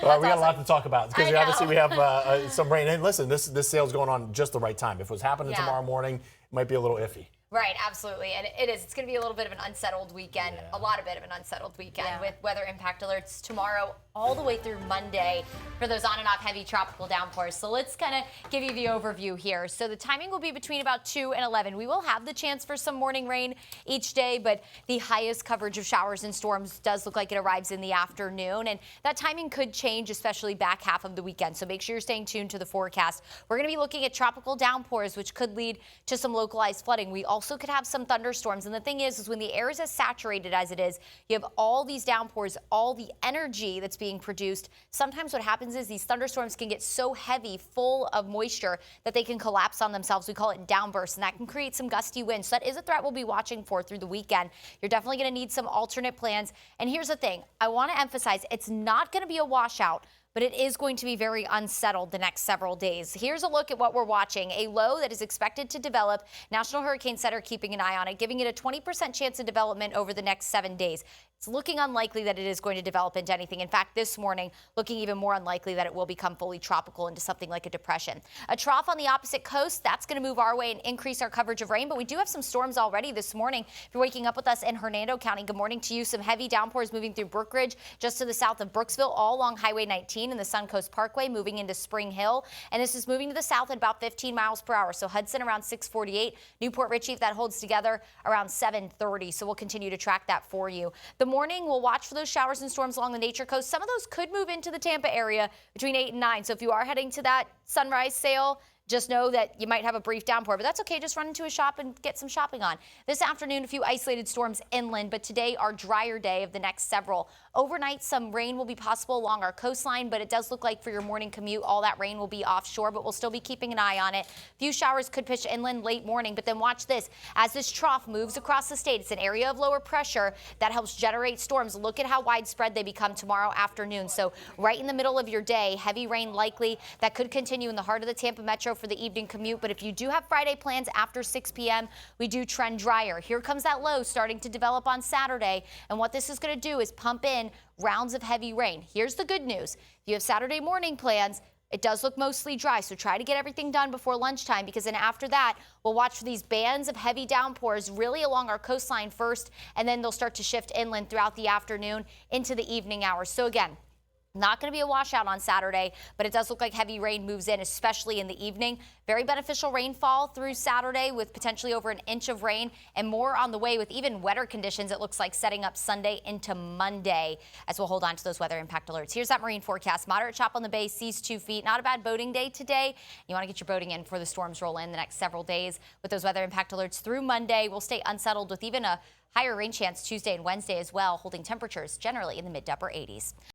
We got a lot to talk about because obviously we have some rain. And listen, this sale's going on just the right time. If it was happening tomorrow morning, it might be a little iffy. Right, absolutely. And it is. It's going to be a little bit of an unsettled weekend, a bit of an unsettled weekend with weather impact alerts tomorrow all the way through Monday for those on and off heavy tropical downpours. So let's kind of give you the overview here. So the timing will be between about 2 and 11. We will have the chance for some morning rain each day, but the highest coverage of showers and storms does look like it arrives in the afternoon. And that timing could change, especially back half of the weekend. So make sure you're staying tuned to the forecast. We're going to be looking at tropical downpours, which could lead to some localized flooding. We also could have some thunderstorms. And the thing is when the air is as saturated as it is, you have all these downpours, all the energy that's being produced. Sometimes what happens is these thunderstorms can get so heavy, full of moisture, that they can collapse on themselves. We call it downbursts, and that can create some gusty winds. So that is a threat we'll be watching for through the weekend. You're definitely going to need some alternate plans. And here's the thing. I want to emphasize, it's not going to be a washout, but it is going to be very unsettled the next several days. Here's a look at what we're watching. A low that is expected to develop. National Hurricane Center keeping an eye on it, giving it a 20% chance of development over the next 7 days. It's looking unlikely that it is going to develop into anything. In fact, this morning, looking even more unlikely that it will become fully tropical into something like a depression. A trough on the opposite coast, that's going to move our way and increase our coverage of rain. But we do have some storms already this morning. If you're waking up with us in Hernando County, good morning to you. Some heavy downpours moving through Brookridge, just to the south of Brooksville, all along Highway 19 and the Suncoast Parkway, moving into Spring Hill. And this is moving to the south at about 15 miles per hour. So Hudson around 648, Newport Richey, if that holds together, around 730. So we'll continue to track that for you. The morning, we'll watch for those showers and storms along the Nature Coast. Some of those could move into the Tampa area between 8 and 9. So if you are heading to that sunrise sale, just know that you might have a brief downpour, but that's okay. Just run into a shop and get some shopping on. This afternoon, a few isolated storms inland, but today our drier day of the next several. Overnight, some rain will be possible along our coastline, but it does look like for your morning commute, all that rain will be offshore, but we'll still be keeping an eye on it. A few showers could pitch inland late morning, but then watch this. As this trough moves across the state, it's an area of lower pressure that helps generate storms. Look at how widespread they become tomorrow afternoon. So right in the middle of your day, heavy rain likely. That could continue in the heart of the Tampa metro for the evening commute. But if you do have Friday plans after 6 p.m., we do trend drier. Here comes that low starting to develop on Saturday. And what this is going to do is pump in rounds of heavy rain. Here's the good news. If you have Saturday morning plans, it does look mostly dry, so try to get everything done before lunchtime, because then after that, we'll watch for these bands of heavy downpours really along our coastline first, and then they'll start to shift inland throughout the afternoon into the evening hours. So again, not going to be a washout on Saturday, but it does look like heavy rain moves in, especially in the evening. Very beneficial rainfall through Saturday with potentially over an inch of rain, and more on the way with even wetter conditions, it looks like, setting up Sunday into Monday as we'll hold on to those weather impact alerts. Here's that marine forecast. Moderate chop on the bay, seas 2 feet. Not a bad boating day today. You want to get your boating in before the storms roll in the next several days. With those weather impact alerts through Monday, we'll stay unsettled with even a higher rain chance Tuesday and Wednesday as well, holding temperatures generally in the mid to upper 80s.